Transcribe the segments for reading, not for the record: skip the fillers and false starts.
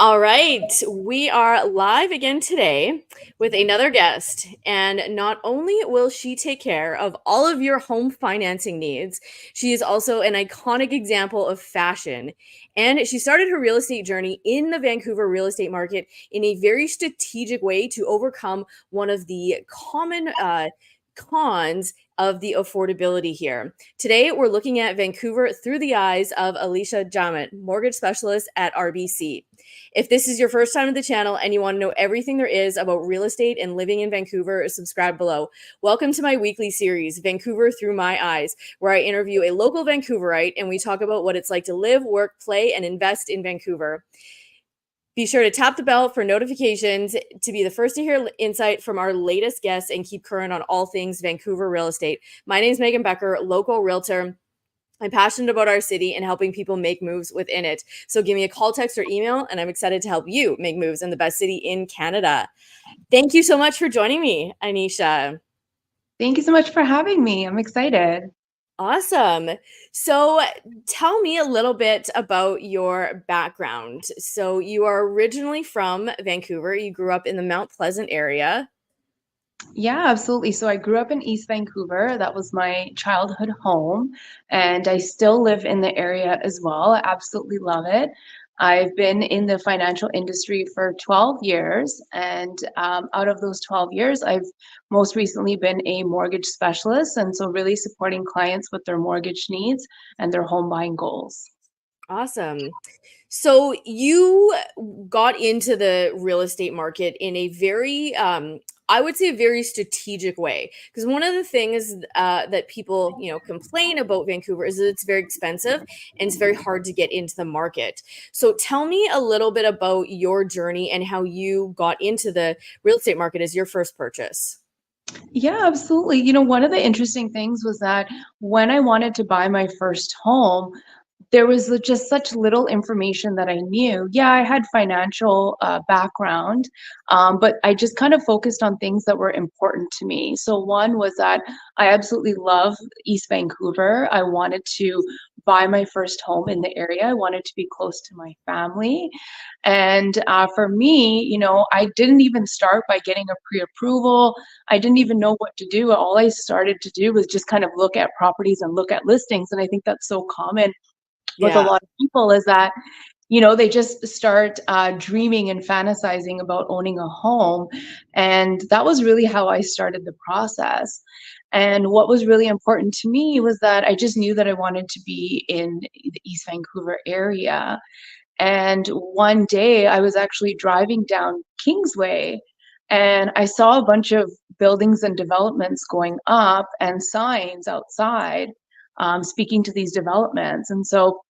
All right, we are live again today with another guest. And not only will she take care of all of your home financing needs, she is also an iconic example of fashion. And she started her real estate journey in the Vancouver real estate market in a very strategic way to overcome one of the common cons of the affordability here. Today, we're looking at Vancouver through the eyes of anisha.jhamat, mortgage specialist at RBC. If this is your first time to the channel and you want to know everything there is about real estate and living in Vancouver, subscribe below. Welcome to my weekly series, Vancouver Through My Eyes, where I interview a local Vancouverite and we talk about what it's like to live, work, play, and invest in Vancouver. Be sure to tap the bell for notifications to be the first to hear insight from our latest guests and keep current on all things Vancouver real estate. My name is Megan Becker, local realtor. I'm passionate about our city and helping people make moves within it. So give me a call, text, or email, and I'm excited to help you make moves in the best city in Canada. Thank you so much for joining me, Anisha. Thank you so much for having me. I'm excited. Awesome. So tell me a little bit about your background. So you are originally from Vancouver. You grew up in the Mount Pleasant area. Yeah, absolutely. So I grew up in East Vancouver. That was my childhood home, and I still live in the area as well. I absolutely love it. I've been in the financial industry for 12 years, and out of those 12 years, I've most recently been a mortgage specialist, and so really supporting clients with their mortgage needs and their home buying goals. Awesome. So you got into the real estate market in a very, I would say, a very strategic way. Because one of the things that people, complain about Vancouver is that it's very expensive and it's very hard to get into the market. So tell me a little bit about your journey and how you got into the real estate market as your first purchase. Yeah, absolutely. One of the interesting things was that when I wanted to buy my first home, there was just such little information that I knew. Yeah, I had financial background, but I just kind of focused on things that were important to me. So one was that I absolutely love East Vancouver. I wanted to buy my first home in the area. I wanted to be close to my family. And for me, I didn't even start by getting a pre-approval. I didn't even know what to do. All I started to do was just kind of look at properties and look at listings. And I think that's so common with a Yeah. lot of people is that they just start dreaming and fantasizing about owning a home, and that was really how I started the process. And what was really important to me was that I just knew that I wanted to be in the East Vancouver area. And one day I was actually driving down Kingsway and I saw a bunch of buildings and developments going up and signs outside speaking to these developments. And so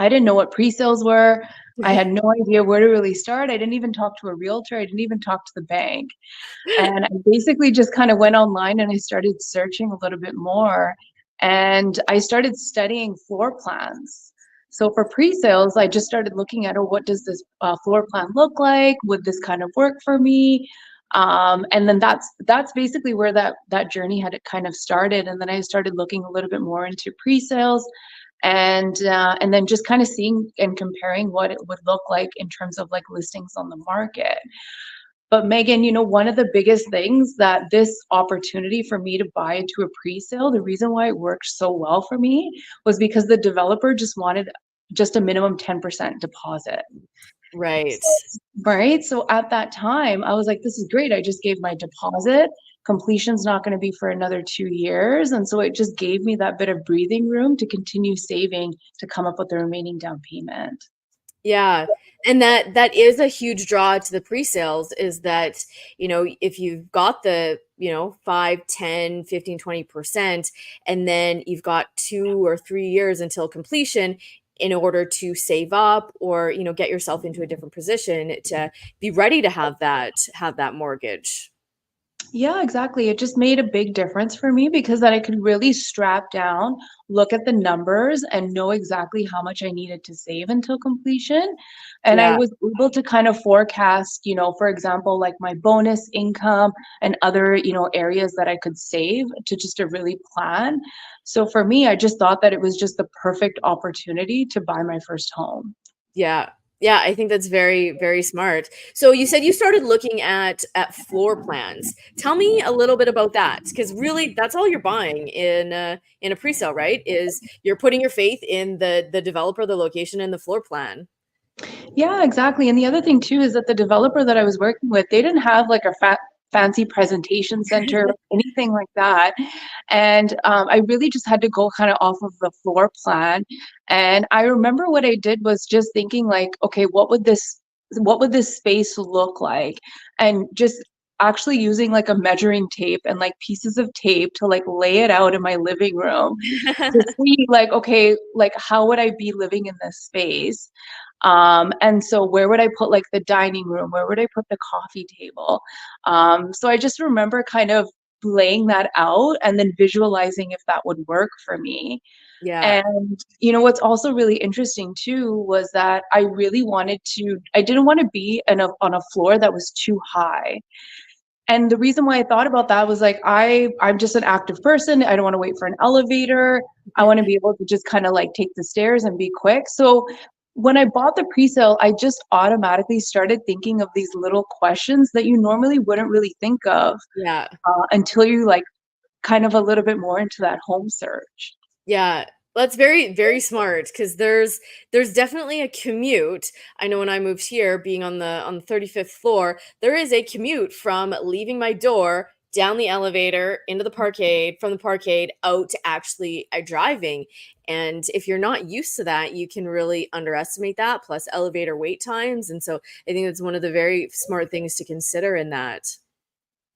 I didn't know what pre-sales were. I had no idea where to really start. I didn't even talk to a realtor. I didn't even talk to the bank. And I basically just kind of went online and I started searching a little bit more. And I started studying floor plans. So for pre-sales, I just started looking at, oh, what does this floor plan look like? Would this kind of work for me? And then that's basically where that journey had kind of started. And then I started looking a little bit more into pre-sales, and then just kind of seeing and comparing what it would look like in terms of like listings on the market. But Megan, one of the biggest things that this opportunity for me to buy into a pre-sale, the reason why it worked so well for me was because the developer just wanted just a minimum 10% deposit. Right. Right. So at that time, I was like, this is great. I just gave my deposit. Completion's not going to be for another 2 years. And so it just gave me that bit of breathing room to continue saving to come up with the remaining down payment. Yeah. And that is a huge draw to the pre-sales is that, if you've got the, 5, 10, 15, 20%, and then you've got 2 or 3 years until completion in order to save up or, get yourself into a different position to be ready to have that mortgage. Yeah, exactly. It just made a big difference for me because then I could really strap down, look at the numbers, and know exactly how much I needed to save until completion. And I Yeah. was able to kind of forecast, for example, like my bonus income and other, areas that I could save to really plan. So for me, I just thought that it was just the perfect opportunity to buy my first home. Yeah. Yeah, I think that's very, very smart. So you said you started looking at floor plans. Tell me a little bit about that, because really, that's all you're buying in a pre-sale, right? Is you're putting your faith in the developer, the location, and the floor plan. Yeah, exactly. And the other thing too is that the developer that I was working with, they didn't have like a fancy presentation center, anything like that. And I really just had to go kind of off of the floor plan. And I remember what I did was just thinking like, okay, what would this space look like? And just actually using like a measuring tape and like pieces of tape to like lay it out in my living room to see like, okay, like how would I be living in this space? And so where would I put like the dining room? Where would I put the coffee table? So I just remember kind of laying that out and then visualizing if that would work for me. Yeah, And what's also really interesting too was that I didn't want to be on a floor that was too high. And the reason why I thought about that was like I'm just an active person. I don't want to wait for an elevator. I want to be able to just kind of like take the stairs and be quick. So when I bought the pre-sale, I just automatically started thinking of these little questions that you normally wouldn't really think of yeah. until you like kind of a little bit more into that home search. Yeah, that's very, very smart because there's definitely a commute. I know when I moved here, being on the 35th floor, there is a commute from leaving my door, down the elevator, into the parkade, from the parkade out to actually driving. And if you're not used to that, you can really underestimate that, plus elevator wait times. And so I think that's one of the very smart things to consider in that.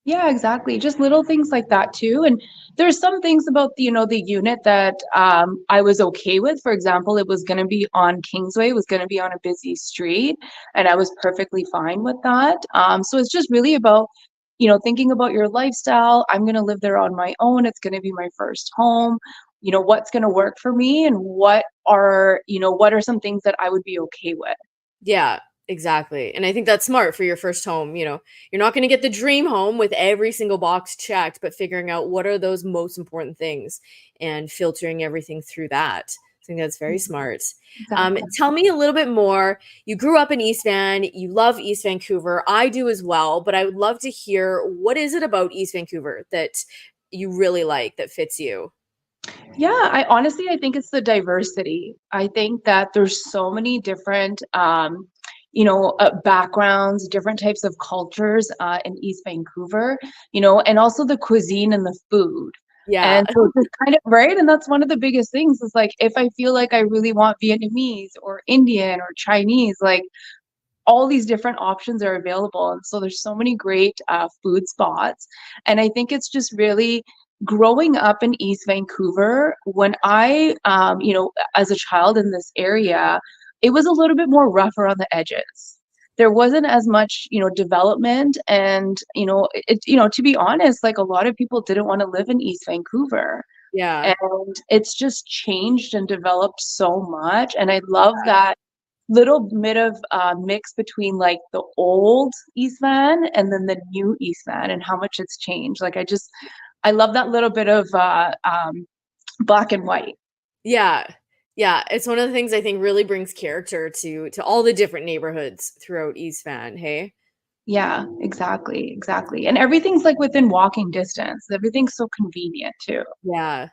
Yeah, exactly. Just little things like that too. And there's some things about the unit that I was okay with. For example, it was going to be on Kingsway, it was going to be on a busy street, and I was perfectly fine with that. So it's just really about thinking about your lifestyle. I'm going to live there on my own. It's going to be my first home. What's going to work for me, and what are some things that I would be okay with. Yeah, exactly. And I think that's smart for your first home. You're not going to get the dream home with every single box checked, but figuring out what are those most important things and filtering everything through that. I think that's very smart. Exactly. Tell me a little bit more. You grew up in East Van. You love East Vancouver. I do as well, but I would love to hear what is it about East Vancouver that you really like that fits you? Yeah, I think it's the diversity. I think that there's so many different backgrounds, different types of cultures in East Vancouver, and also the cuisine and the food. Yeah. And so just kind of right, and that's one of the biggest things is like if I feel like I really want Vietnamese or Indian or Chinese, like all these different options are available. And so there's so many great food spots. And I think it's just really growing up in East Vancouver, when as a child in this area, it was a little bit more rougher on the edges. There wasn't as much, development. And, to be honest, like a lot of people didn't want to live in East Vancouver. Yeah. And it's just changed and developed so much. And I love that little bit of mix between like the old East Van and then the new East Van and how much it's changed. Like I love that little bit of black and white. Yeah. Yeah, it's one of the things I think really brings character to all the different neighborhoods throughout East Van, hey? Yeah, exactly, exactly. And everything's like within walking distance. Everything's so convenient too. Yeah.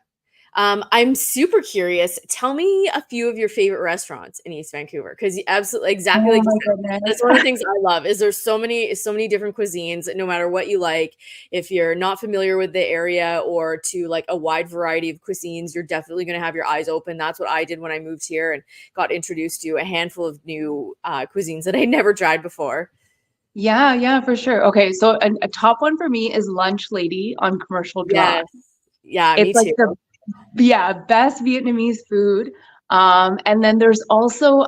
I'm super curious. Tell me a few of your favorite restaurants in East Vancouver, because absolutely exactly Oh like you my said. goodness. That's one of the things I love is there's so many different cuisines, no matter what you like. If you're not familiar with the area or to like a wide variety of cuisines, you're definitely going to have your eyes open. That's what I did when I moved here and got introduced to a handful of new cuisines that I never tried before. Yeah, yeah, for sure. Okay, so a top one for me is Lunch Lady on Commercial Drive. Yes. Yeah, It's me like too. the best Vietnamese food. And then there's also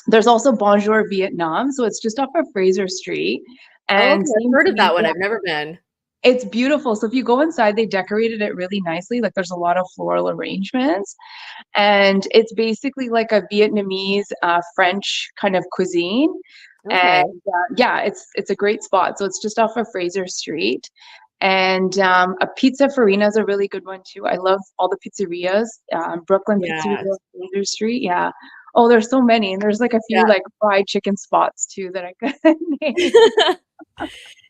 Bonjour Vietnam. So it's just off of Fraser Street. Oh, And okay. I've same heard of thing. that one. Yeah, I've never been. it's beautiful. So if you go inside, they decorated it really nicely. Like there's a lot of floral arrangements. And it's basically like a Vietnamese French kind of cuisine. Okay. And yeah, it's a great spot. So it's just off of Fraser Street. And a Pizza Farina is a really good one too. I love all the pizzerias. Brooklyn Pizzeria, Yeah. Fraser Street. Yeah. Oh, there's so many, and there's like a few Yeah. like fried chicken spots too that I could name.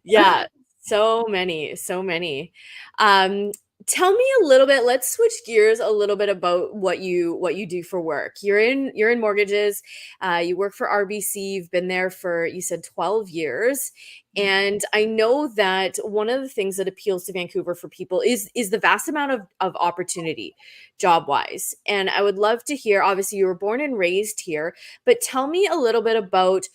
Yeah, so many, so many. Um, Tell me a little bit, let's switch gears a little bit about what you do for work. You're in mortgages, you work for RBC, you've been there for, you said, 12 years. And I know that one of the things that appeals to Vancouver for people is the vast amount of opportunity job-wise. And I would love to hear, obviously you were born and raised here, but tell me a little bit about,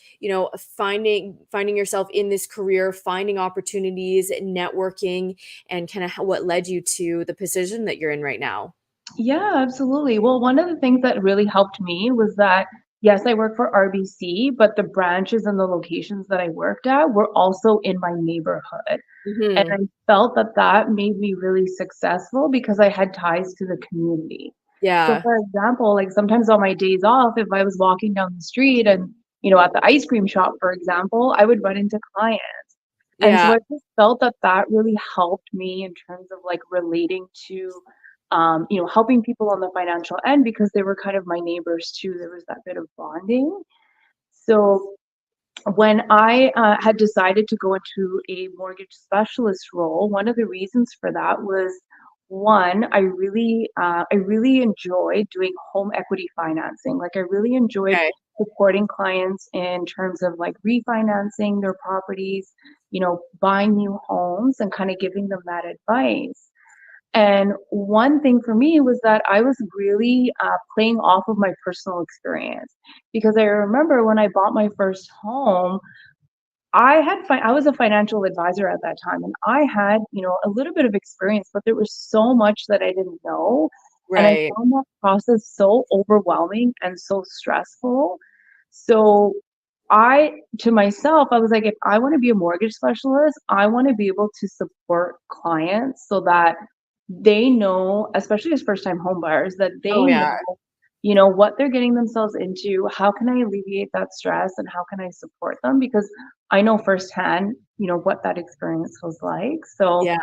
finding yourself in this career, finding opportunities, networking, and kind of what led you to the position that you're in right now. Yeah, absolutely. Well, one of the things that really helped me was that, yes, I work for RBC, but the branches and the locations that I worked at were also in my neighborhood. And Mhm. I felt that that made me really successful because I had ties to the community. So, Yeah. for example, like sometimes on my days off, if I was walking down the street and, at the ice cream shop, for example, I would run into clients. And so Yeah. I just felt that that really helped me in terms of like relating to, helping people on the financial end because they were kind of my neighbors too. There was that bit of bonding. So when I had decided to go into a mortgage specialist role, one of the reasons for that was one, I really enjoyed doing home equity financing. Like I really enjoyed Okay. supporting clients in terms of like refinancing their properties, buying new homes and kind of giving them that advice. And one thing for me was that I was really playing off of my personal experience because I remember when I bought my first home, I was a financial advisor at that time, and I had, a little bit of experience, but there was so much that I didn't know, and I Right. found that process so overwhelming and so stressful. So to myself, I was like, if I want to be a mortgage specialist, I want to be able to support clients so that they know, especially as first-time home buyers, that Oh, they yeah. know, what they're getting themselves into, how can I alleviate that stress, and how can I support them? Because I know firsthand, what that experience was like. So, Yeah.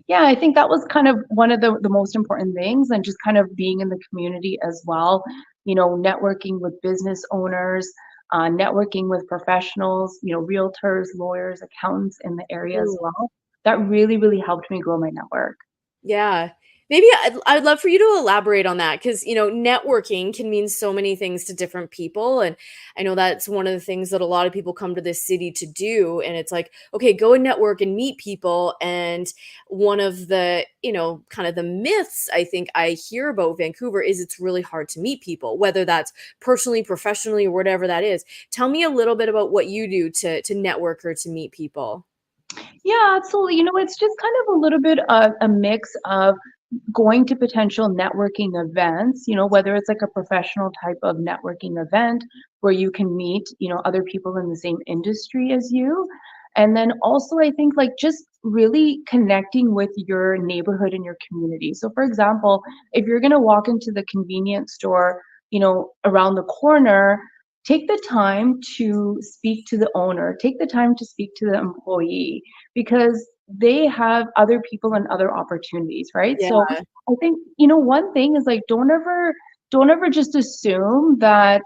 yeah, I think that was kind of one of the most important things, and just kind of being in the community as well, networking with business owners, networking with professionals, realtors, lawyers, accountants in the area as Mm. well. That really, really helped me grow my network. Yeah. Maybe I'd love for you to elaborate on that because, networking can mean so many things to different people. And I know that's one of the things that a lot of people come to this city to do. And it's like, okay, go and network and meet people. And one of the, kind of the myths I think I hear about Vancouver is it's really hard to meet people, whether that's personally, professionally, or whatever that is. Tell me a little bit about what you do to network or to meet people. Yeah, absolutely. It's just kind of a little bit of a mix of going to potential networking events, whether it's like a professional type of networking event where you can meet, other people in the same industry as you. And then also, I think like just really connecting with your neighborhood and your community. So, for example, if you're going to walk into the convenience store, around the corner, take the time to speak to the owner, take the time to speak to the employee because they have other people and other opportunities, right? Yeah. So I think, one thing is like don't ever just assume that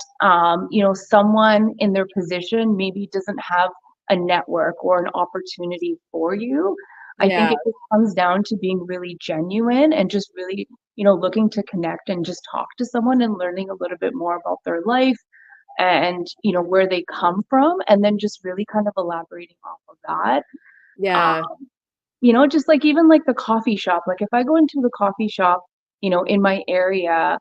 someone in their position maybe doesn't have a network or an opportunity for you. I think Yeah. it just comes down to being really genuine and just really, looking to connect and just talk to someone and learning a little bit more about their life and where they come from and then just really kind of elaborating off of that. Yeah. Just like even like the coffee shop, like if I go into the coffee shop, in my area,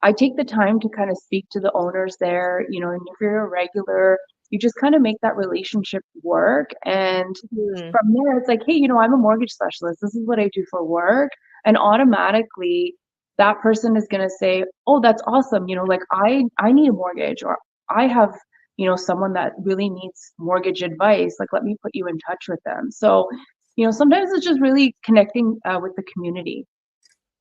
I take the time to kind of speak to the owners there, and if you're a regular, you just kind of make that relationship work. And Mhm. from there, it's like, hey, I'm a mortgage specialist. This is what I do for work. And automatically that person is going to say, oh, that's awesome. Like I need a mortgage or I have, someone that really needs mortgage advice. Like, let me put you in touch with them. So, sometimes it's just really connecting with the community.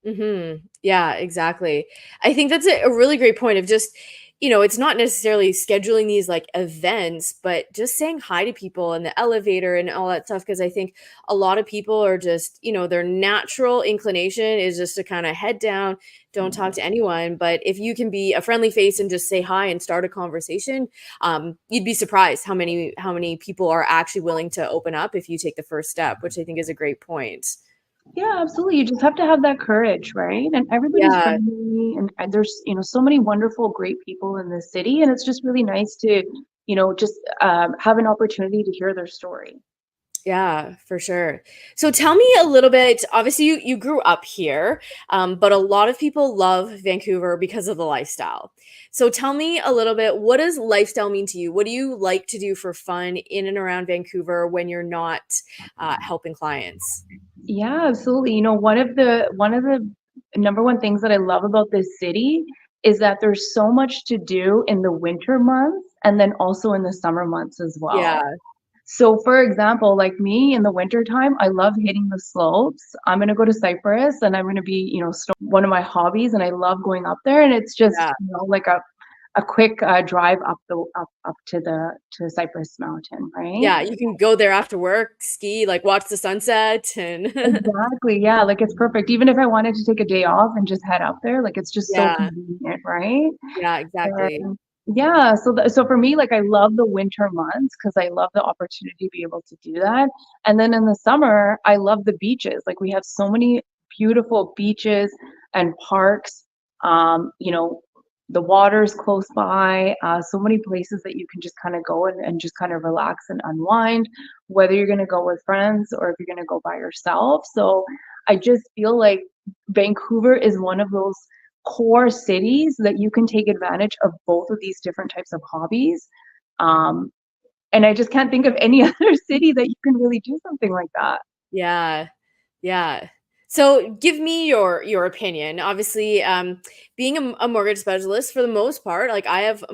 Mhm. Yeah, exactly. I think that's a really great point of just, it's not necessarily scheduling these like events, but just saying hi to people in the elevator and all that stuff. Cause I think a lot of people are just, their natural inclination is just to kind of head down, don't talk to anyone. But if you can be a friendly face and just say hi and start a conversation, you'd be surprised how many people are actually willing to open up if you take the first step, which I think is a great point. Yeah, absolutely. You just have to have that courage, right? And everybody's Yeah. friendly, and there's, so many wonderful, great people in this city, and it's just really nice to, just have an opportunity to hear their story. Yeah, for sure. So tell me a little bit. Obviously, you grew up here, but a lot of people love Vancouver because of the lifestyle. So tell me a little bit. What does lifestyle mean to you? What do you like to do for fun in and around Vancouver when you're not helping clients? Yeah, absolutely. One of the number one things that I love about this city is that there's so much to do in the winter months and then also in the summer months as well. Yeah, So, for example, like me in the winter time, I love hitting the slopes. I'm gonna go to Cyprus and I'm gonna be, one of my hobbies, and I love going up there. And it's just, yeah, like a quick drive up to the to Cypress Mountain, right? yeah. You can go there after work, ski, like watch the sunset, and Exactly. Yeah, like it's perfect. Even if I wanted to take a day off and just head up there, like it's just so yeah, convenient, right? yeah, exactly. And yeah, so for me, like I love the winter months because I love the opportunity to be able to do that. And then in the summer, I love the beaches. Like we have so many beautiful beaches and parks. You know, the water's close by. So many places that you can just kind of go and just kind of relax and unwind, whether you're going to go with friends or if you're going to go by yourself. So I just feel like Vancouver is one of those core cities that you can take advantage of both of these different types of hobbies. Um, and I just can't think of any other city that you can really do something like that. Yeah. Yeah. So give me your opinion. Obviously, being a mortgage specialist for the most part, like I have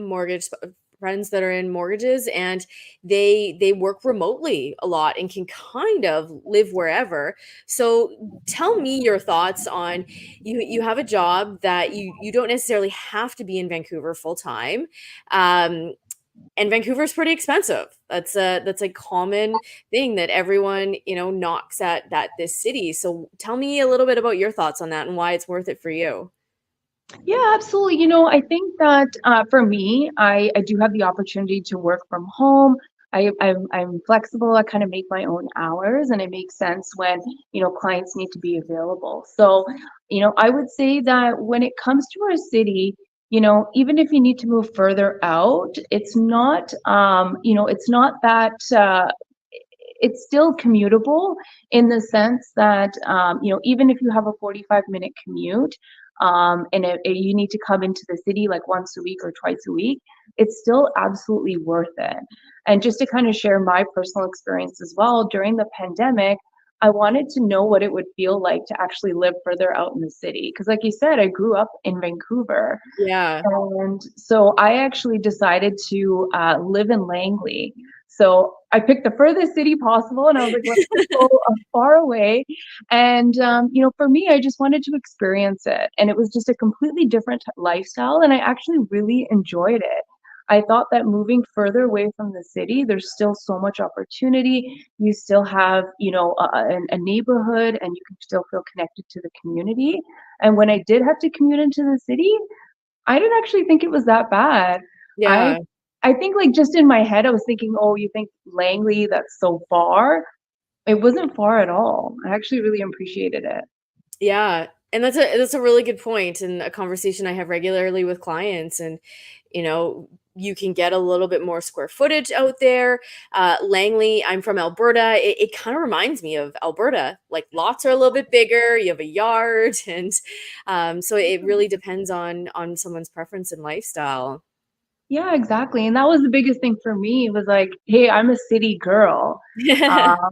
friends that are in mortgages and they work remotely a lot and can kind of live wherever. So tell me your thoughts on you have a job that you don't necessarily have to be in Vancouver full time. Um, and Vancouver's pretty expensive. That's a common thing that everyone, knocks at this city. So tell me a little bit about your thoughts on that and why it's worth it for you. Yeah, absolutely. I think that for me, I do have the opportunity to work from home. I'm flexible. I kind of make my own hours, and it makes sense when clients need to be available. So, I would say that when it comes to our city, even if you need to move further out, it's not that. It's still commutable in the sense that even if you have a 45-minute commute and you need to come into the city like once a week or twice a week, it's still absolutely worth it. And just to kind of share my personal experience as well, during the pandemic, I wanted to know what it would feel like to actually live further out in the city. Because, like you said, I grew up in Vancouver. Yeah. And so I actually decided to live in Langley. So I picked the furthest city possible, and I was like, let's just go far away. And for me, I just wanted to experience it, and it was just a completely different lifestyle, and I actually really enjoyed it. I thought that moving further away from the city, there's still so much opportunity. You still have, a neighborhood, and you can still feel connected to the community. And when I did have to commute into the city, I didn't actually think it was that bad. I Yeah. I think, like, just in my head, I was thinking, "Oh, you think Langley, that's so far?" It wasn't far at all. I actually really appreciated it. Yeah. And that's a really good point and a conversation I have regularly with clients. And you know, you can get a little bit more square footage out there. Langley, I'm from Alberta. It kind of reminds me of Alberta. Like lots are a little bit bigger. You have a yard, and so it really depends on someone's preference and lifestyle. Yeah, exactly, and that was the biggest thing for me, was like, "Hey, I'm a city girl."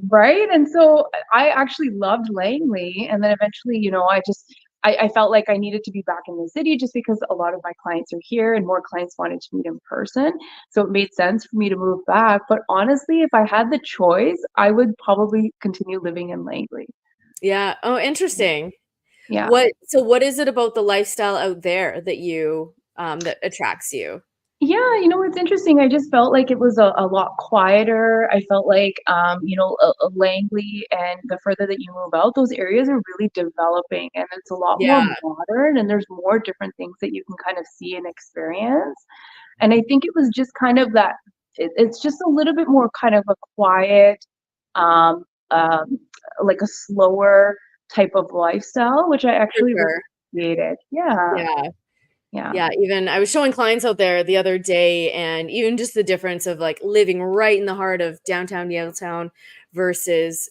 Right? And so I actually loved Langley, and then eventually, I felt like I needed to be back in the city just because a lot of my clients are here and more clients wanted to meet in person, so it made sense for me to move back, but honestly, if I had the choice, I would probably continue living in Langley. Yeah. Oh, interesting. Yeah. What is it about the lifestyle out there that you that attracts you? Yeah, it's interesting. I just felt like it was a lot quieter. I felt like, Langley and the further that you move out, those areas are really developing and it's a lot more Yeah, modern and there's more different things that you can kind of see and experience. And I think it was just kind of that it's just a little bit more kind of a quiet, um, um, like a slower type of lifestyle, which I for actually really sure. appreciated. Yeah, Yeah. yeah. Yeah, even I was showing clients out there the other day, and even just the difference of like living right in the heart of downtown Yaletown versus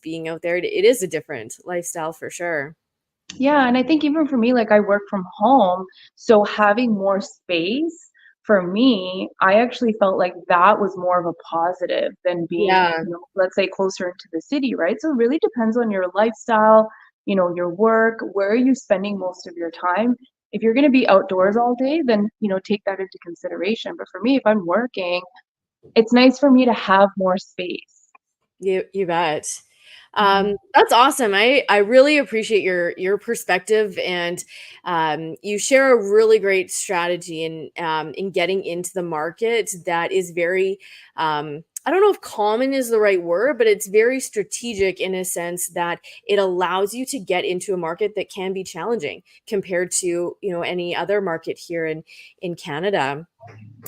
being out there. It is a different lifestyle for sure. Yeah, and I think even for me, like I work from home, so having more space for me, I actually felt like that was more of a positive than being, Yeah, let's say closer into the city, right? So it really depends on your lifestyle, your work, where are you spending most of your time? If you're going to be outdoors all day, then, take that into consideration. But for me, if I'm working, it's nice for me to have more space. you bet. Mhm. That's awesome. I really appreciate your perspective, and you share a really great strategy in getting into the market that is very I don't know if common is the right word, but it's very strategic in a sense that it allows you to get into a market that can be challenging compared to any other market here in Canada.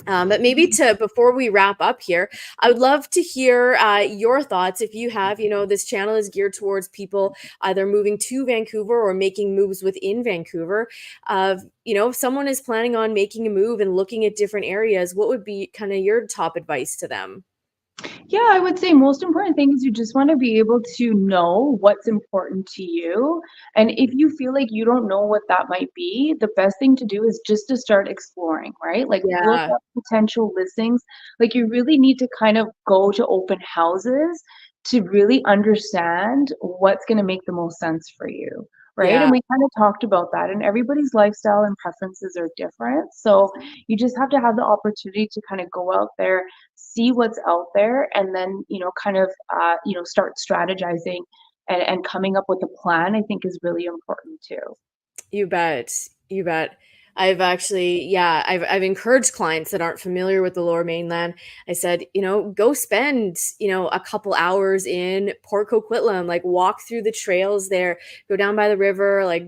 But maybe to before we wrap up here, I would love to hear your thoughts. If you have, this channel is geared towards people either moving to Vancouver or making moves within Vancouver. If someone is planning on making a move and looking at different areas, what would be kind of your top advice to them? Yeah, I would say most important thing is you just want to be able to know what's important to you. And if you feel like you don't know what that might be, the best thing to do is just to start exploring, right? Like look Yeah, up potential listings. Like you really need to kind of go to open houses to really understand what's going to make the most sense for you. Right. yeah. And we kind of talked about that, and everybody's lifestyle and preferences are different. So you just have to have the opportunity to kind of go out there, see what's out there, and then kind of start strategizing and coming up with a plan. I think is really important too. You bet. You bet. I've actually, yeah, I've encouraged clients that aren't familiar with the Lower Mainland. I said, go spend, a couple hours in Port Coquitlam, like walk through the trails there, go down by the river, like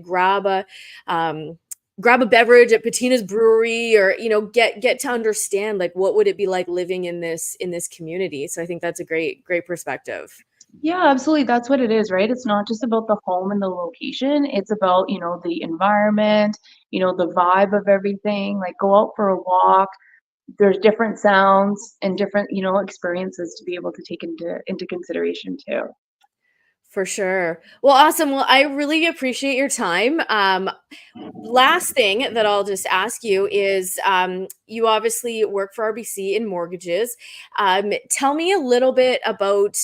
um, grab a beverage at Patina's Brewery, or get to understand like what would it be like living in this community. So I think that's a great perspective. Yeah, absolutely. That's what it is, right? It's not just about the home and the location. It's about, the environment, the vibe of everything. Like go out for a walk. There's different sounds and different, experiences to be able to take into consideration too. For sure. Well, awesome. Well, I really appreciate your time. Last thing that I'll just ask you is you obviously work for RBC in mortgages. Tell me a little bit about,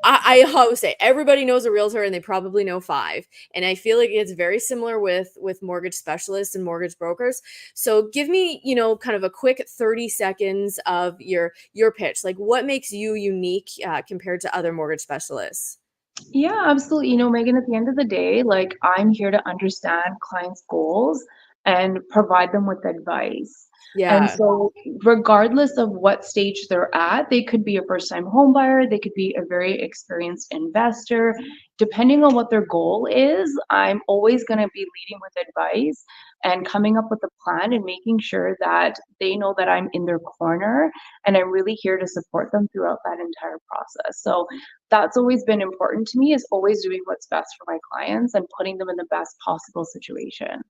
I always say everybody knows a realtor and they probably know five. And I feel like it's very similar with mortgage specialists and mortgage brokers. So give me, kind of a quick 30 seconds of your pitch. Like what makes you unique compared to other mortgage specialists? Yeah, absolutely. Megan, at the end of the day, like I'm here to understand clients' goals and provide them with advice. And Yeah. so, regardless of what stage they're at, they could be a first-time home buyer, they could be a very experienced investor. Depending on what their goal is, I'm always going to be leading with advice and coming up with a plan and making sure that they know that I'm in their corner and I'm really here to support them throughout that entire process. So, that's always been important to me, is always doing what's best for my clients and putting them in the best possible situation.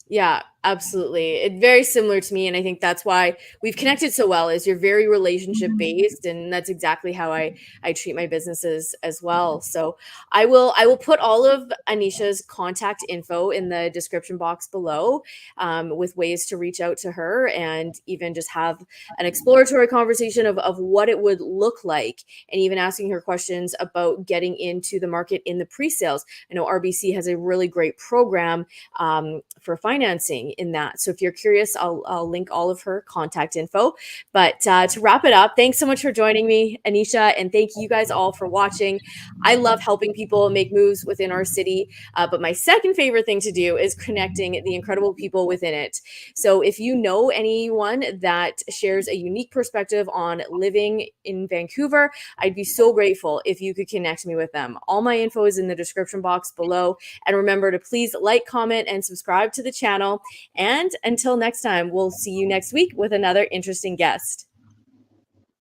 Yeah, absolutely. It very similar to me, and I think that's why we've connected so well. Is you're very relationship based, and that's exactly how I treat my businesses as well. So I will put all of Anisha's contact info in the description box below, with ways to reach out to her and even just have an exploratory conversation of what it would look like, and even asking her questions about getting into the market in the pre-sales. I know RBC has a really great program for financing in that. So if you're curious, I'll link all of her contact info. But to wrap it up, thanks so much for joining me, Anisha, and thank you guys all for watching. I love helping people make moves within our city, but my second favorite thing to do is connecting the incredible people within it. So if you know anyone that shares a unique perspective on living in Vancouver, I'd be so grateful if you could connect me with them. All my info is in the description box below. And remember to please like, comment, and subscribe to the channel. And until next time, we'll see you next week with another interesting guest.